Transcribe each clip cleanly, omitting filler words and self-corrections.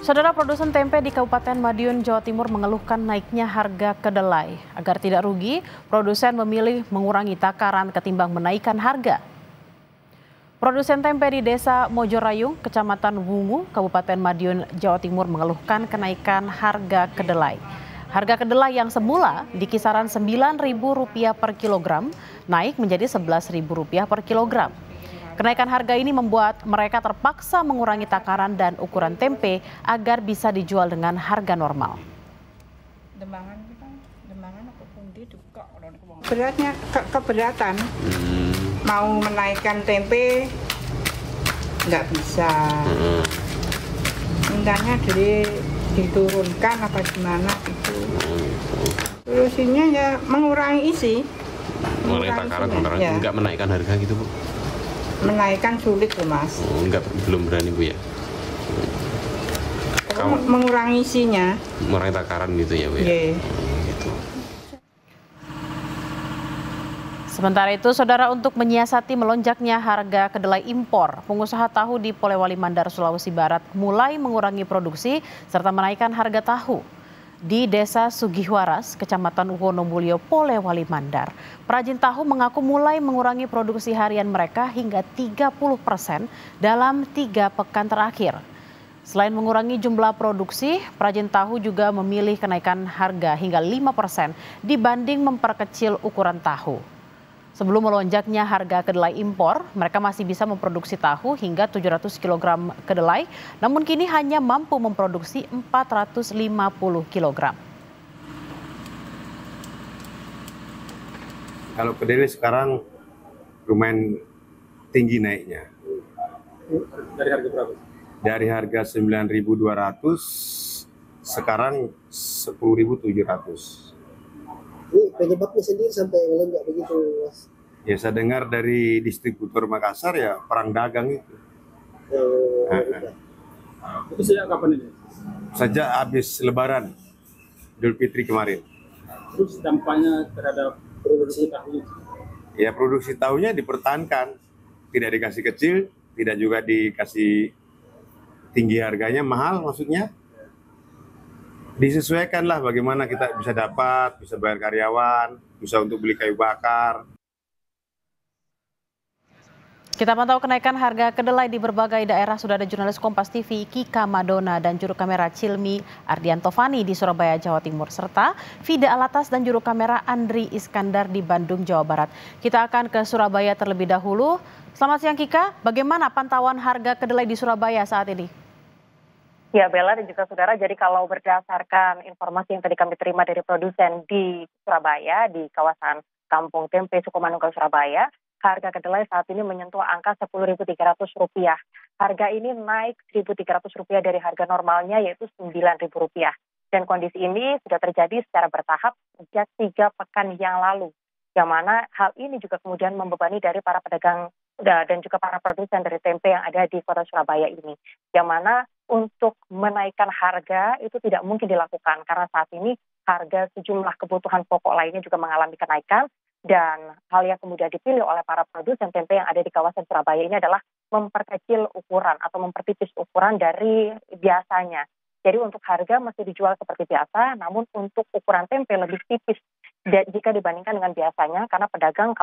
Saudara produsen tempe di Kabupaten Madiun, Jawa Timur mengeluhkan naiknya harga kedelai. Agar tidak rugi, produsen memilih mengurangi takaran ketimbang menaikkan harga. Produsen tempe di Desa Mojorayung, Kecamatan Wungu, Kabupaten Madiun, Jawa Timur mengeluhkan kenaikan harga kedelai. Harga kedelai yang semula di kisaran Rp9.000 per kilogram naik menjadi Rp11.000 per kilogram. Kenaikan harga ini membuat mereka terpaksa mengurangi takaran dan ukuran tempe agar bisa dijual dengan harga normal. Beratnya keberatan, mau menaikkan tempe nggak bisa, mintanya diturunkan apa gimana gitu. Solusinya ya mengurangi isi. Mengurangi takaran, ya. Nggak menaikkan harga gitu, Bu? Menaikkan sulit loh, Mas. Belum berani, Bu, ya? Mengurangi isinya. Mengurangi takaran gitu ya, Bu, ya? Yeah. Gitu. Sementara itu, saudara, untuk menyiasati melonjaknya harga kedelai impor, pengusaha tahu di Polewali Mandar, Sulawesi Barat mulai mengurangi produksi serta menaikkan harga tahu. Di Desa Sugihwaras, Kecamatan Wonomulyo, Polewali Mandar, perajin tahu mengaku mulai mengurangi produksi harian mereka hingga 30% dalam 3 pekan terakhir. Selain mengurangi jumlah produksi, perajin tahu juga memilih kenaikan harga hingga 5% dibanding memperkecil ukuran tahu. Sebelum melonjaknya harga kedelai impor, mereka masih bisa memproduksi tahu hingga 700 kg kedelai, namun kini hanya mampu memproduksi 450 kg. Kalau kedelai sekarang lumayan tinggi naiknya. Dari harga berapa? Dari harga 9.200 sekarang 10.700. Ini penyebabnya sendiri sampai melonjak begitu, Mas? Ya, saya dengar dari distributor Makassar ya perang dagang itu. Itu sejak kapan ini? Sejak habis Lebaran, Idul Fitri kemarin. Terus dampaknya terhadap produksi tahu? Ya, produksi tahunya dipertahankan, tidak dikasih kecil, tidak juga dikasih tinggi harganya, mahal maksudnya. Disesuaikanlah bagaimana kita bisa dapat, bisa bayar karyawan, bisa untuk beli kayu bakar. Kita pantau kenaikan harga kedelai di berbagai daerah. Sudah ada jurnalis Kompas TV Kika Madona dan juru kamera Cilmi Ardianto Fani di Surabaya, Jawa Timur, serta Fida Alatas dan juru kamera Andri Iskandar di Bandung, Jawa Barat. Kita akan ke Surabaya terlebih dahulu. Selamat siang, Kika. Bagaimana pantauan harga kedelai di Surabaya saat ini? Ya, Bella dan juga saudara, jadi kalau berdasarkan informasi yang tadi kami terima dari produsen di Surabaya, di kawasan Kampung Tempe Sukomanunggal, Surabaya, harga kedelai saat ini menyentuh angka Rp10.300. Harga ini naik Rp1.300 dari harga normalnya, yaitu Rp9.000. Dan kondisi ini sudah terjadi secara bertahap sejak 3 pekan yang lalu. Yang mana hal ini juga kemudian membebani dari para pedagang dan juga para produsen dari tempe yang ada di kota Surabaya ini. Yang mana untuk menaikkan harga itu tidak mungkin dilakukan karena saat ini harga sejumlah kebutuhan pokok lainnya juga mengalami kenaikan, dan hal yang kemudian dipilih oleh para produsen tempe yang ada di kawasan Surabaya ini adalah memperkecil ukuran atau mempertipis ukuran dari biasanya. Jadi untuk harga masih dijual seperti biasa, namun untuk ukuran tempe lebih tipis jika dibandingkan dengan biasanya, karena pedagang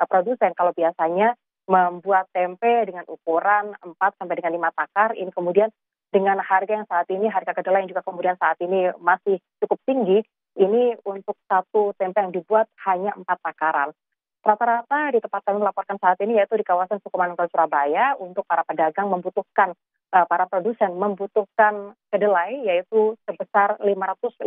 produsen kalau biasanya membuat tempe dengan ukuran 4 sampai dengan 5 takar, ini kemudian dengan harga yang saat ini, harga kedelai yang juga kemudian saat ini masih cukup tinggi, ini untuk satu tempe yang dibuat hanya 4 takaran. Rata-rata di tempat kami melaporkan saat ini, yaitu di kawasan Sukomanunggal, Surabaya, untuk para pedagang membutuhkan, para produsen membutuhkan kedelai, yaitu sebesar 550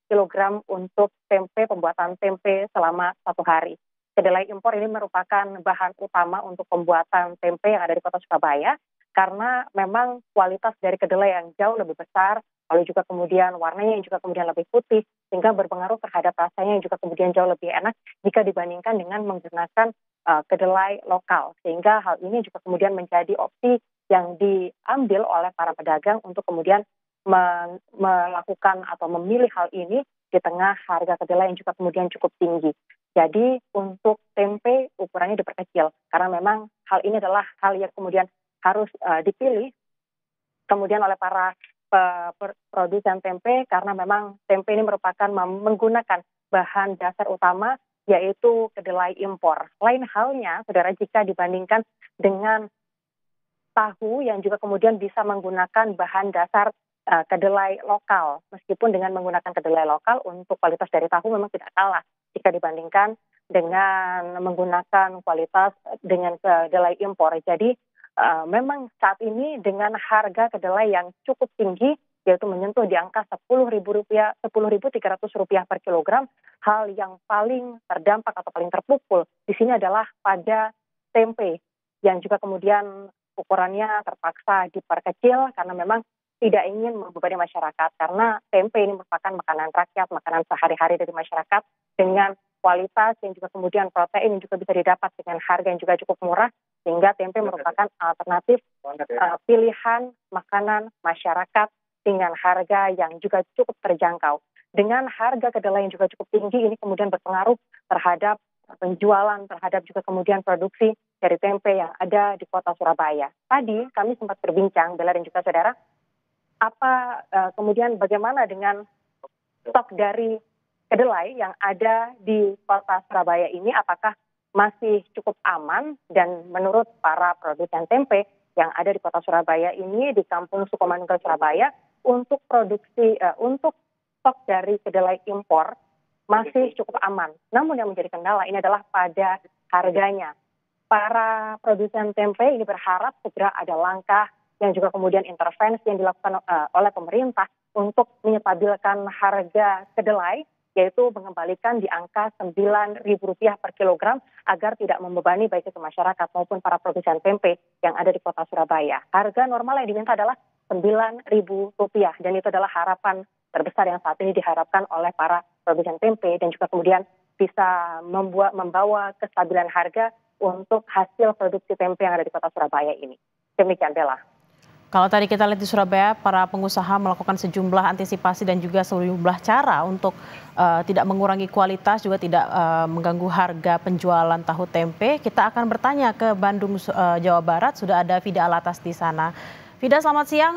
kg untuk tempe, pembuatan tempe selama 1 hari. Kedelai impor ini merupakan bahan utama untuk pembuatan tempe yang ada di kota Surabaya, karena memang kualitas dari kedelai yang jauh lebih besar, lalu juga kemudian warnanya yang juga kemudian lebih putih, sehingga berpengaruh terhadap rasanya yang juga kemudian jauh lebih enak jika dibandingkan dengan menggunakan kedelai lokal. Sehingga hal ini juga kemudian menjadi opsi yang diambil oleh para pedagang untuk kemudian melakukan atau memilih hal ini di tengah harga kedelai yang juga kemudian cukup tinggi. Jadi untuk tempe ukurannya diperkecil, karena memang hal ini adalah hal yang kemudian harus dipilih kemudian oleh para produsen tempe karena memang tempe ini merupakan menggunakan bahan dasar utama yaitu kedelai impor. Lain halnya, saudara, jika dibandingkan dengan tahu yang juga kemudian bisa menggunakan bahan dasar kedelai lokal. Meskipun dengan menggunakan kedelai lokal untuk kualitas dari tahu memang tidak kalah jika dibandingkan dengan menggunakan kualitas dengan kedelai impor. Jadi memang saat ini dengan harga kedelai yang cukup tinggi yaitu menyentuh di angka Rp10.300 per kilogram, hal yang paling terdampak atau paling terpukul di sini adalah pada tempe yang juga kemudian ukurannya terpaksa diperkecil karena memang tidak ingin membebani masyarakat karena tempe ini merupakan makanan rakyat, makanan sehari-hari dari masyarakat dengan kualitas yang juga kemudian protein yang juga bisa didapat dengan harga yang juga cukup murah sehingga tempe merupakan alternatif pilihan makanan masyarakat dengan harga yang juga cukup terjangkau. Dengan harga kedelai yang juga cukup tinggi ini kemudian berpengaruh terhadap penjualan, terhadap juga kemudian produksi dari tempe yang ada di kota Surabaya. Tadi kami sempat berbincang, Bella dan juga saudara, kemudian bagaimana dengan stok dari kedelai yang ada di kota Surabaya ini, apakah masih cukup aman? Dan menurut para produsen tempe yang ada di kota Surabaya ini, di kampung Sukomanunggal Surabaya, untuk produksi, untuk stok dari kedelai impor masih cukup aman. Namun yang menjadi kendala ini adalah pada harganya. Para produsen tempe ini berharap segera ada langkah yang juga kemudian intervensi yang dilakukan oleh pemerintah untuk menstabilkan harga kedelai, yaitu mengembalikan di angka Rp9.000 per kilogram agar tidak membebani baik itu masyarakat maupun para produsen tempe yang ada di kota Surabaya. Harga normal yang diminta adalah Rp9.000 dan itu adalah harapan terbesar yang saat ini diharapkan oleh para produsen tempe dan juga kemudian bisa membawa kestabilan harga untuk hasil produksi tempe yang ada di kota Surabaya ini. Demikian, Bella. Kalau tadi kita lihat di Surabaya, para pengusaha melakukan sejumlah antisipasi dan juga sejumlah cara untuk tidak mengurangi kualitas, juga tidak mengganggu harga penjualan tahu tempe. Kita akan bertanya ke Bandung, Jawa Barat. Sudah ada Fida Alatas di sana. Fida, selamat siang.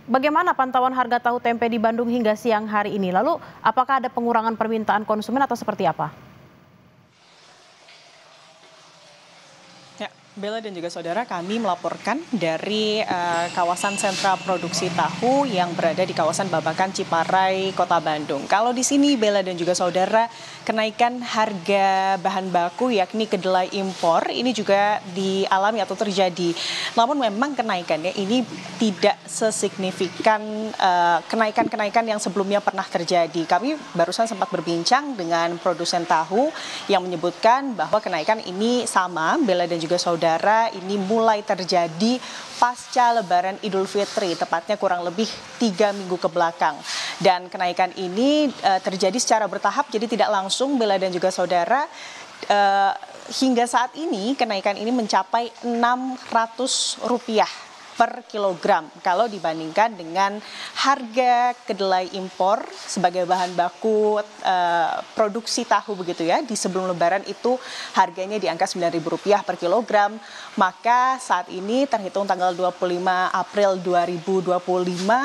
Bagaimana pantauan harga tahu tempe di Bandung hingga siang hari ini? Lalu apakah ada pengurangan permintaan konsumen atau seperti apa? Bella dan juga saudara, kami melaporkan dari kawasan sentra produksi tahu yang berada di kawasan Babakan, Ciparai, Kota Bandung. Kalau di sini Bella dan juga saudara, kenaikan harga bahan baku yakni kedelai impor ini juga dialami atau terjadi. Namun memang kenaikannya ini tidak sesignifikan kenaikan-kenaikan yang sebelumnya pernah terjadi. Kami barusan sempat berbincang dengan produsen tahu yang menyebutkan bahwa kenaikan ini sama, Bella dan juga saudara, ini mulai terjadi pasca Lebaran Idul Fitri, tepatnya kurang lebih 3 minggu ke belakang. Dan kenaikan ini terjadi secara bertahap, jadi tidak langsung, Bella dan juga saudara. Hingga saat ini kenaikan ini mencapai Rp600 per kilogram kalau dibandingkan dengan harga kedelai impor sebagai bahan baku produksi tahu begitu ya. Di sebelum Lebaran itu harganya di angka Rp9.000 per kilogram. Maka saat ini terhitung tanggal 25 April 2025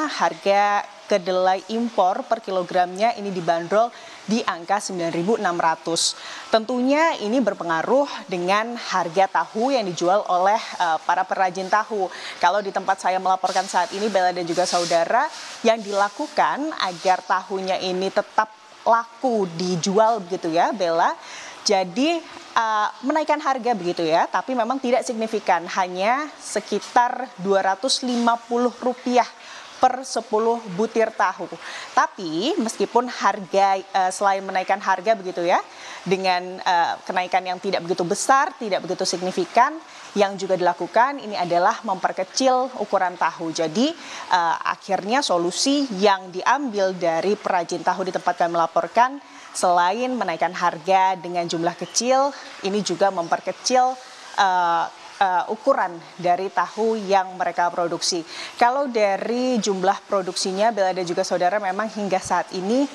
harga kedelai impor per kilogramnya ini dibanderol di angka Rp9.600. Tentunya ini berpengaruh dengan harga tahu yang dijual oleh para perajin tahu. Kalau di tempat saya melaporkan saat ini, Bella dan juga saudara, yang dilakukan agar tahunya ini tetap laku dijual begitu ya, Bella. Jadi menaikkan harga begitu ya, tapi memang tidak signifikan, hanya sekitar Rp250 per 10 butir tahu. Tapi meskipun harga selain menaikkan harga begitu ya, dengan kenaikan yang tidak begitu besar, tidak begitu signifikan, yang juga dilakukan ini adalah memperkecil ukuran tahu. Jadi akhirnya solusi yang diambil dari perajin tahu di tempat kami melaporkan, selain menaikkan harga dengan jumlah kecil, ini juga memperkecil ukuran dari tahu yang mereka produksi. Kalau dari jumlah produksinya, Bella dan juga saudara, memang hingga saat ini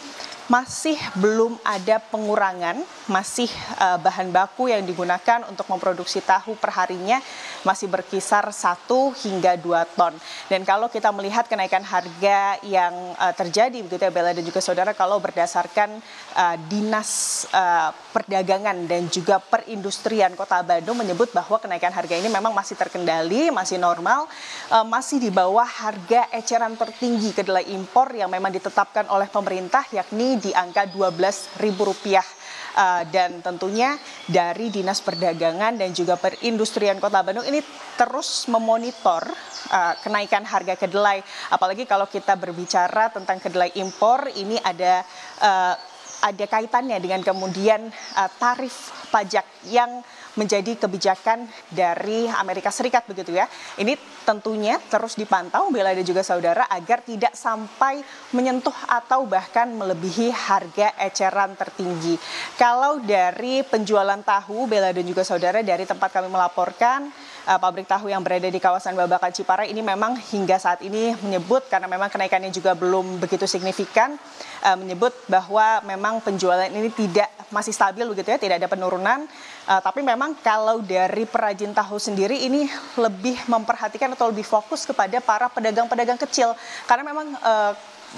masih belum ada pengurangan, masih bahan baku yang digunakan untuk memproduksi tahu perharinya masih berkisar 1 hingga 2 ton. Dan kalau kita melihat kenaikan harga yang terjadi begitu ya Bella dan juga saudara, kalau berdasarkan Dinas Perdagangan dan juga Perindustrian Kota Bandung menyebut bahwa kenaikan harga ini memang masih terkendali, masih normal, masih di bawah harga eceran tertinggi kedelai impor yang memang ditetapkan oleh pemerintah, yakni di angka Rp12.000. Dan tentunya dari Dinas Perdagangan dan juga Perindustrian Kota Bandung ini terus memonitor kenaikan harga kedelai. Apalagi kalau kita berbicara tentang kedelai impor, ini ada kaitannya dengan kemudian tarif pajak yang menjadi kebijakan dari Amerika Serikat begitu ya. Ini tentunya terus dipantau Bella dan juga saudara agar tidak sampai menyentuh atau bahkan melebihi harga eceran tertinggi. Kalau dari penjualan tahu Bella dan juga saudara, dari tempat kami melaporkan, pabrik tahu yang berada di kawasan Babakan Ciparai ini memang hingga saat ini menyebut, karena memang kenaikannya juga belum begitu signifikan, menyebut bahwa memang penjualan ini masih stabil begitu ya, tidak ada penurunan. Tapi memang kalau dari perajin tahu sendiri ini lebih memperhatikan atau lebih fokus kepada para pedagang-pedagang kecil, karena memang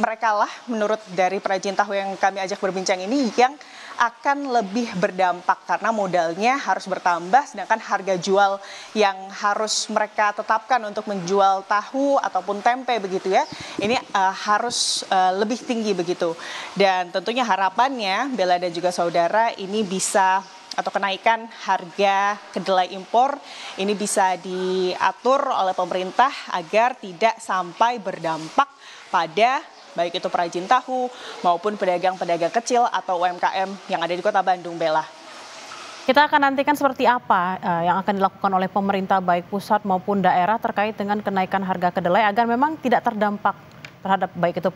mereka lah menurut dari perajin tahu yang kami ajak berbincang ini yang akan lebih berdampak karena modalnya harus bertambah, sedangkan harga jual yang harus mereka tetapkan untuk menjual tahu ataupun tempe begitu ya, ini harus lebih tinggi begitu. Dan tentunya harapannya Bella dan juga saudara, ini bisa atau kenaikan harga kedelai impor ini bisa diatur oleh pemerintah agar tidak sampai berdampak pada baik itu perajin tahu maupun pedagang-pedagang kecil atau UMKM yang ada di Kota Bandung, Bella. Kita akan nantikan seperti apa yang akan dilakukan oleh pemerintah baik pusat maupun daerah terkait dengan kenaikan harga kedelai agar memang tidak terdampak terhadap baik itu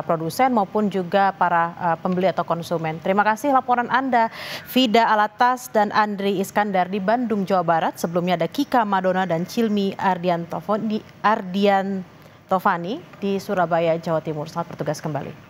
produsen maupun juga para pembeli atau konsumen. Terima kasih laporan Anda, Vida Alatas dan Andri Iskandar di Bandung, Jawa Barat. Sebelumnya ada Kika Madona dan Cilmi Ardian Tovani di Surabaya, Jawa Timur. Selamat bertugas kembali.